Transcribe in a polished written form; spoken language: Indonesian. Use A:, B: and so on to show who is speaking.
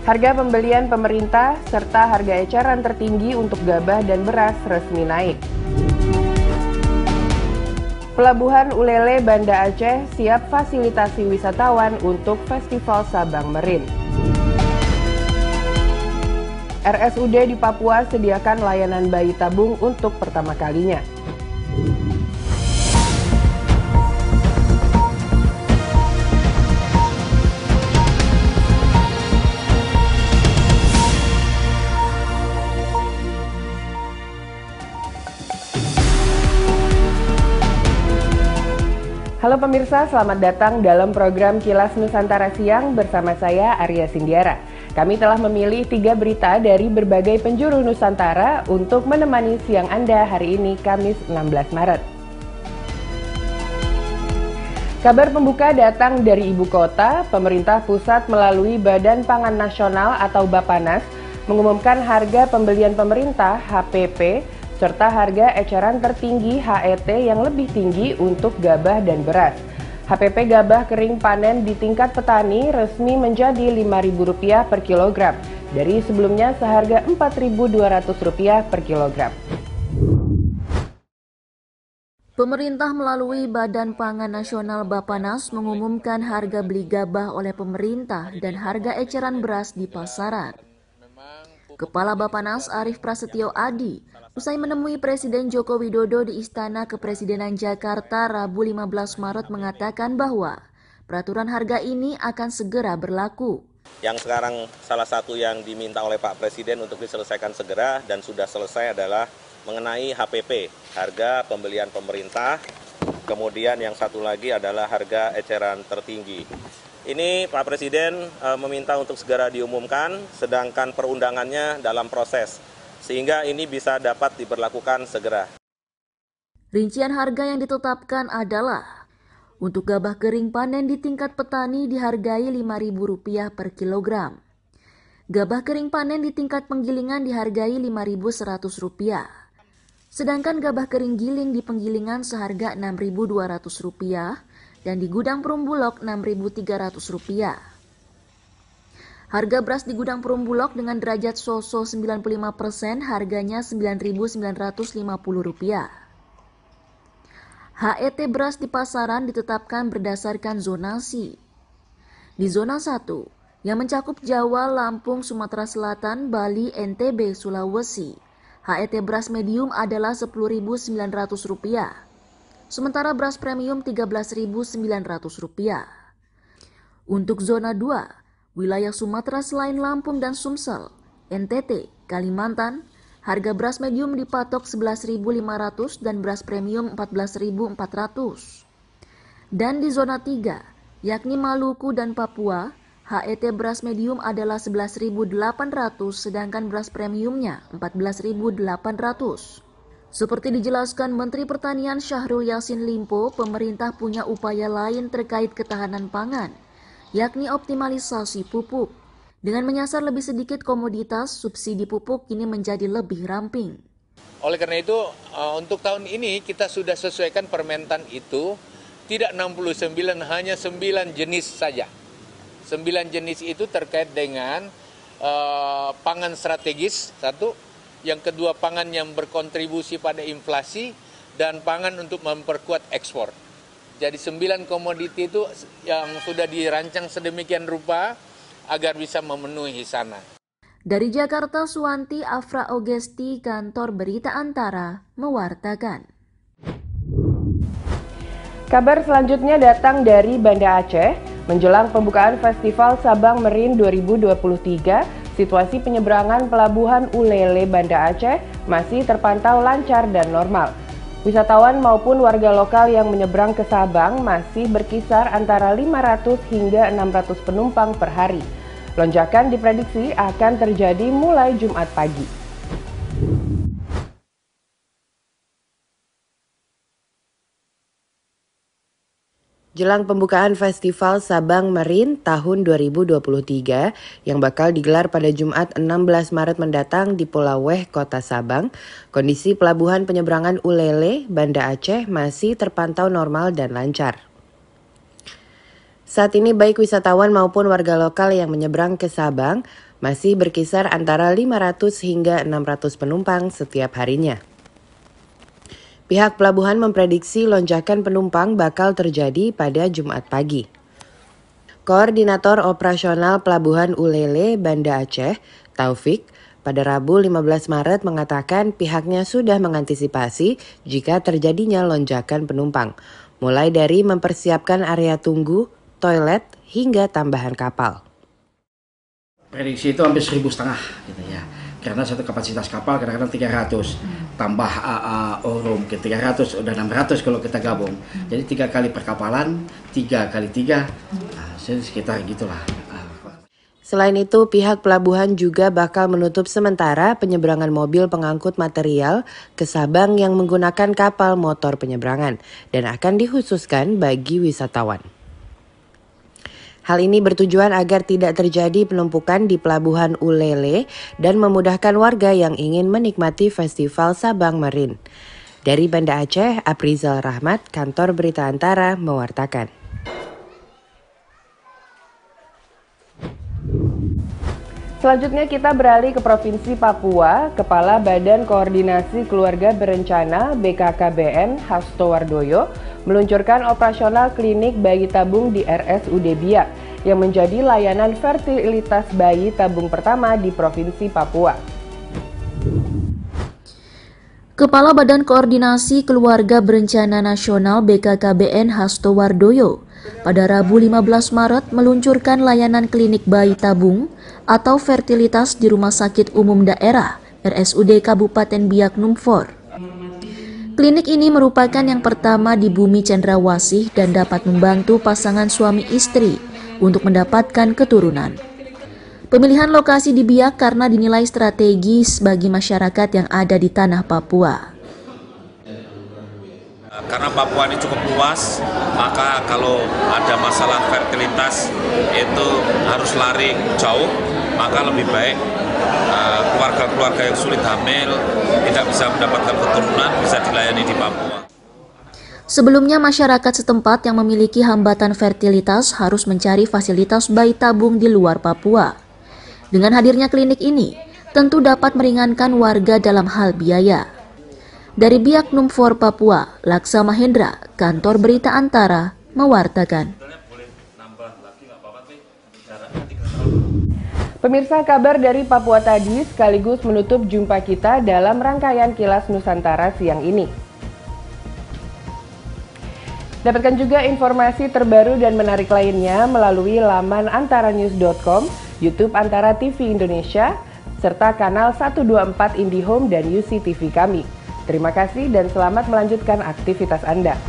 A: Harga pembelian pemerintah serta harga eceran tertinggi untuk gabah dan beras resmi naik. Pelabuhan Ulele Banda Aceh siap fasilitasi wisatawan untuk Festival Sabang Merin. RSUD di Papua sediakan layanan bayi tabung untuk pertama kalinya. Halo pemirsa, selamat datang dalam program Kilas Nusantara Siang bersama saya Arya Sindiara. Kami telah memilih 3 berita dari berbagai penjuru Nusantara untuk menemani siang Anda hari ini Kamis 16 Maret. Kabar pembuka datang dari ibu kota. Pemerintah pusat melalui Badan Pangan Nasional atau Bapanas mengumumkan harga pembelian pemerintah HPP serta harga eceran tertinggi HET yang lebih tinggi untuk gabah dan beras. HPP gabah kering panen di tingkat petani resmi menjadi Rp5.000 per kilogram, dari sebelumnya seharga Rp4.200 per kilogram.
B: Pemerintah melalui Badan Pangan Nasional Bapanas mengumumkan harga beli gabah oleh pemerintah dan harga eceran beras di pasaran. Kepala Bapanas Arief Prasetyo Adi usai menemui Presiden Joko Widodo di Istana Kepresidenan Jakarta Rabu 15 Maret mengatakan bahwa peraturan harga ini akan segera berlaku.
C: Yang sekarang salah satu yang diminta oleh Pak Presiden untuk diselesaikan segera dan sudah selesai adalah mengenai HPP, harga pembelian pemerintah, kemudian yang satu lagi adalah harga eceran tertinggi. Ini Pak Presiden meminta untuk segera diumumkan, sedangkan perundangannya dalam proses, sehingga ini bisa dapat diberlakukan segera.
B: Rincian harga yang ditetapkan adalah untuk gabah kering panen di tingkat petani dihargai Rp5.000 per kilogram. Gabah kering panen di tingkat penggilingan dihargai Rp5.100. Sedangkan gabah kering giling di penggilingan seharga Rp6.200 dan di gudang Perumbulok Rp6.300. Harga beras di gudang Perumbulok dengan derajat SOSO 95% harganya Rp9.950. HET beras di pasaran ditetapkan berdasarkan zonasi. Di zona 1, yang mencakup Jawa, Lampung, Sumatera Selatan, Bali, NTB, Sulawesi, HET beras medium adalah Rp10.900. Sementara beras premium Rp13.900. Untuk zona 2, wilayah Sumatera selain Lampung dan Sumsel, NTT, Kalimantan, harga beras medium dipatok Rp11.500 dan beras premium Rp14.400. Dan di zona 3, yakni Maluku dan Papua, HET beras medium adalah Rp11.800 sedangkan beras premiumnya Rp14.800. Seperti dijelaskan Menteri Pertanian Syahrul Yassin Limpo, pemerintah punya upaya lain terkait ketahanan pangan, yakni optimalisasi pupuk. Dengan menyasar lebih sedikit komoditas, subsidi pupuk kini menjadi lebih ramping.
D: Oleh karena itu, untuk tahun ini kita sudah sesuaikan permentan itu, tidak 69, hanya 9 jenis saja. 9 jenis itu terkait dengan pangan strategis, satu. Yang kedua, pangan yang berkontribusi pada inflasi, dan pangan untuk memperkuat ekspor. Jadi 9 komoditi itu yang sudah dirancang sedemikian rupa agar bisa memenuhi sana.
B: Dari Jakarta, Suwanti Afra Ogesti, Kantor Berita Antara, mewartakan.
A: Kabar selanjutnya datang dari Banda Aceh. Menjelang pembukaan Festival Sabang Merin 2023, situasi penyeberangan Pelabuhan Ulele Banda Aceh masih terpantau lancar dan normal. Wisatawan maupun warga lokal yang menyeberang ke Sabang masih berkisar antara 500 hingga 600 penumpang per hari. Lonjakan diprediksi akan terjadi mulai Jumat pagi. Jelang pembukaan Festival Sabang Merin tahun 2023 yang bakal digelar pada Jumat 16 Maret mendatang di Pulau Weh, Kota Sabang, kondisi pelabuhan penyeberangan Ulele, Banda Aceh masih terpantau normal dan lancar. Saat ini baik wisatawan maupun warga lokal yang menyeberang ke Sabang masih berkisar antara 500 hingga 600 penumpang setiap harinya. Pihak pelabuhan memprediksi lonjakan penumpang bakal terjadi pada Jumat pagi. Koordinator Operasional Pelabuhan Ulele, Banda Aceh, Taufik, pada Rabu 15 Maret mengatakan pihaknya sudah mengantisipasi jika terjadinya lonjakan penumpang, mulai dari mempersiapkan area tunggu, toilet, hingga tambahan kapal.
E: Prediksi itu hampir 1.500 gitu ya, karena satu kapasitas kapal kadang-kadang 300, tambah room ke 300, udah 600 kalau kita gabung. Jadi 3 kali perkapalan, 3 kali 3, sekitar gitulah.
A: Selain itu, pihak pelabuhan juga bakal menutup sementara penyeberangan mobil pengangkut material ke Sabang yang menggunakan kapal motor penyeberangan dan akan dikhususkan bagi wisatawan. Hal ini bertujuan agar tidak terjadi penumpukan di Pelabuhan Ulele dan memudahkan warga yang ingin menikmati Festival Sabang Marine. Dari Banda Aceh, Aprizal Rahmat, Kantor Berita Antara, mewartakan. Selanjutnya kita beralih ke Provinsi Papua. Kepala Badan Koordinasi Keluarga Berencana BKKBN Hasto Wardoyo meluncurkan operasional klinik bayi tabung di RSUD Biak yang menjadi layanan fertilitas bayi tabung pertama di Provinsi Papua.
B: Kepala Badan Koordinasi Keluarga Berencana Nasional BKKBN Hasto Wardoyo pada Rabu 15 Maret meluncurkan layanan klinik bayi tabung atau fertilitas di Rumah Sakit Umum Daerah RSUD Kabupaten Biak Numfor. Klinik ini merupakan yang pertama di Bumi Cendrawasih dan dapat membantu pasangan suami istri untuk mendapatkan keturunan. Pemilihan lokasi di Biak karena dinilai strategis bagi masyarakat yang ada di tanah Papua.
C: Karena Papua ini cukup luas, maka kalau ada masalah fertilitas itu harus lari jauh, maka lebih baik keluarga-keluarga yang sulit hamil, tidak bisa mendapatkan keturunan, bisa dilayani di Papua.
B: Sebelumnya masyarakat setempat yang memiliki hambatan fertilitas harus mencari fasilitas bayi tabung di luar Papua. Dengan hadirnya klinik ini, tentu dapat meringankan warga dalam hal biaya. Dari Biak Numfor, Papua, Laksa Mahendra, Kantor Berita Antara, mewartakan.
A: Pemirsa, kabar dari Papua tadi sekaligus menutup jumpa kita dalam rangkaian Kilas Nusantara siang ini. Dapatkan juga informasi terbaru dan menarik lainnya melalui laman antaranews.com, YouTube Antara TV Indonesia, serta kanal 124 IndiHome dan UC TV kami. Terima kasih dan selamat melanjutkan aktivitas Anda.